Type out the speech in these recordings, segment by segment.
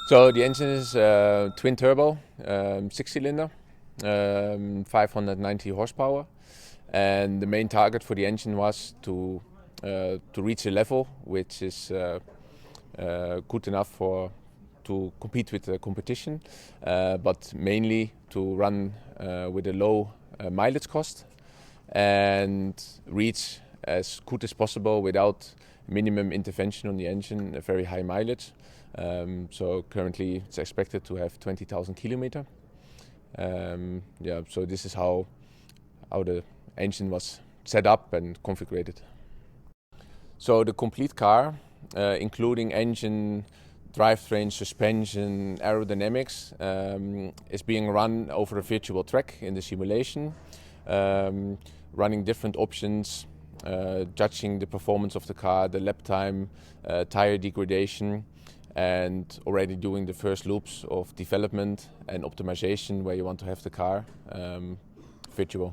So the engine is twin turbo, 6-cylinder, 590 horsepower, and the main target for the engine was to reach a level which is good enough to compete with the competition, but mainly to run with a low mileage cost and reach as good as possible without minimum intervention on the engine, a very high mileage. So currently it's expected to have 20,000 kilometer. Yeah, so this is how the engine was set up and configured. So the complete car, including engine, drivetrain, suspension, aerodynamics, is being run over a virtual track in the simulation, running different options, judging the performance of the car, the lap time, tire degradation, and already doing the first loops of development and optimization where you want to have the car virtual.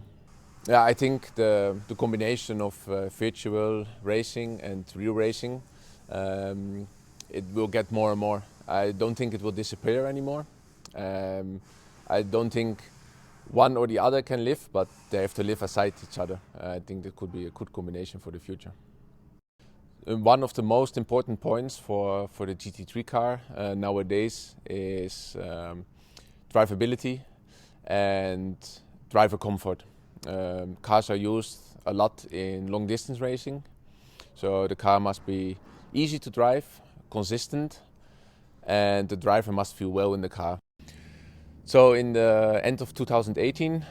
Yeah, I think the combination of virtual racing and real racing, it will get more and more. I don't think it will disappear anymore. I don't think one or the other can live, but they have to live aside each other. I think that could be a good combination for the future. One of the most important points for the GT3 car nowadays is drivability and driver comfort. Cars are used a lot in long distance racing, so the car must be easy to drive, consistent, and the driver must feel well in the car. So in the end of 2018,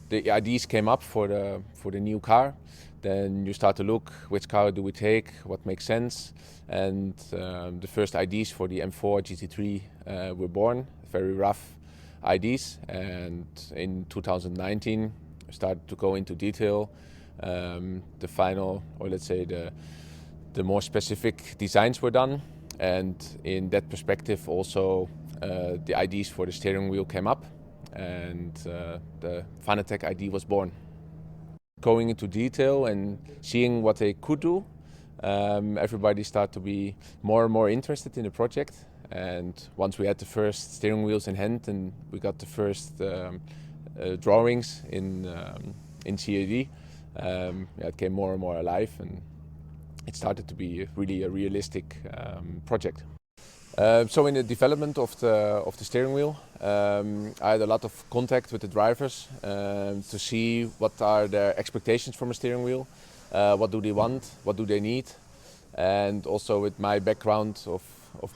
the ideas came up for the new car. Then you start to look, which car do we take, what makes sense, and the first ideas for the M4 GT3 were born, very rough ideas, and in 2019 I started to go into detail. The final, or let's say the more specific designs were done, and in that perspective also the ideas for the steering wheel came up, and the Fanatec ID was born. Going into detail and seeing what they could do, everybody started to be more and more interested in the project. And once we had the first steering wheels in hand and we got the first drawings in CAD, it came more and more alive, and it started to be really a realistic project. So in the development of the steering wheel, I had a lot of contact with the drivers to see what are their expectations from a steering wheel, what do they want, what do they need, and also with my background of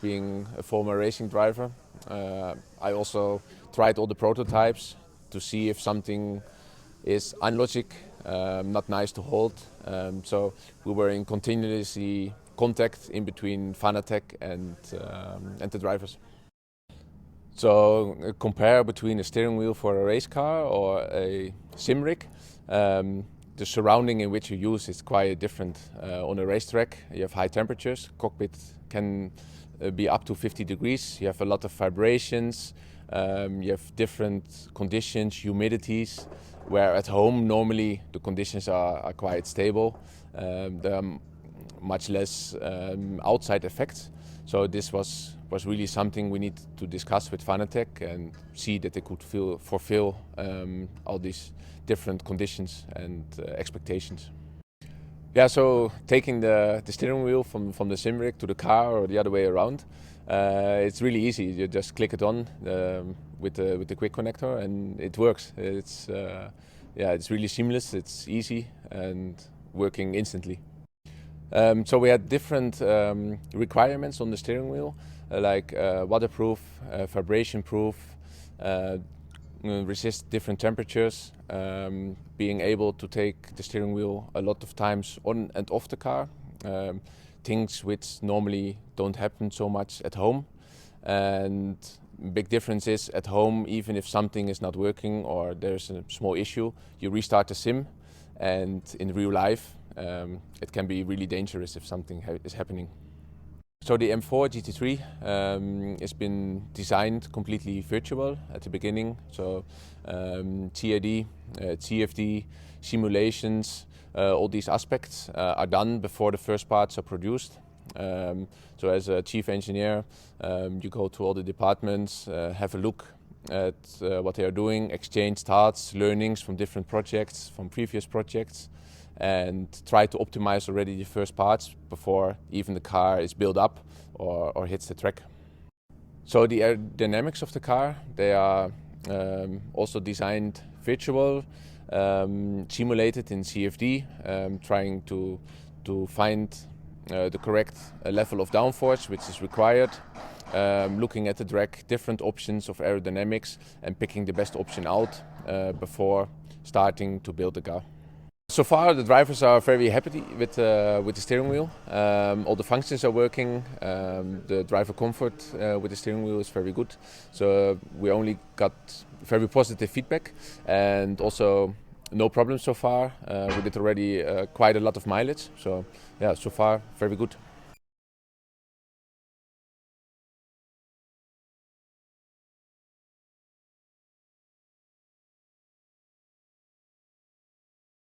being a former racing driver, I also tried all the prototypes to see if something is unlogic, not nice to hold. So we were in continuously contact in between Fanatec and the drivers. So compare between a steering wheel for a race car or a sim rig. The surrounding in which you use is quite different. On a racetrack, you have high temperatures. Cockpit can be up to 50 degrees. You have a lot of vibrations. You have different conditions, humidities. Where at home, normally the conditions are quite stable. There are much less outside effects. So this was really something we need to discuss with Fanatec and see that they could fulfill all these different conditions and expectations. Yeah, so taking the steering wheel from the sim rig to the car or the other way around, it's really easy. You just click it on with the quick connector and it works. It's really seamless. It's easy and working instantly. So we had different requirements on the steering wheel, like waterproof, vibration-proof, resist different temperatures, being able to take the steering wheel a lot of times on and off the car, things which normally don't happen so much at home. And big difference is at home, even if something is not working or there's a small issue, you restart the sim, and in real life it can be really dangerous if something is happening. So the M4 GT3 has been designed completely virtual at the beginning. So TID, CFD, simulations, all these aspects are done before the first parts are produced. So as a chief engineer, you go to all the departments, have a look at what they are doing, exchange thoughts, learnings from different projects, from previous projects, and try to optimize already the first parts before even the car is built up or hits the track. So the aerodynamics of the car, they are also designed virtual, simulated in CFD, trying to find the correct level of downforce which is required, looking at the track, different options of aerodynamics, and picking the best option out before starting to build the car. So far, the drivers are very happy with the steering wheel. All the functions are working. The driver comfort with the steering wheel is very good. So we only got very positive feedback, and also no problems so far. We did already quite a lot of mileage. So yeah, so far very good.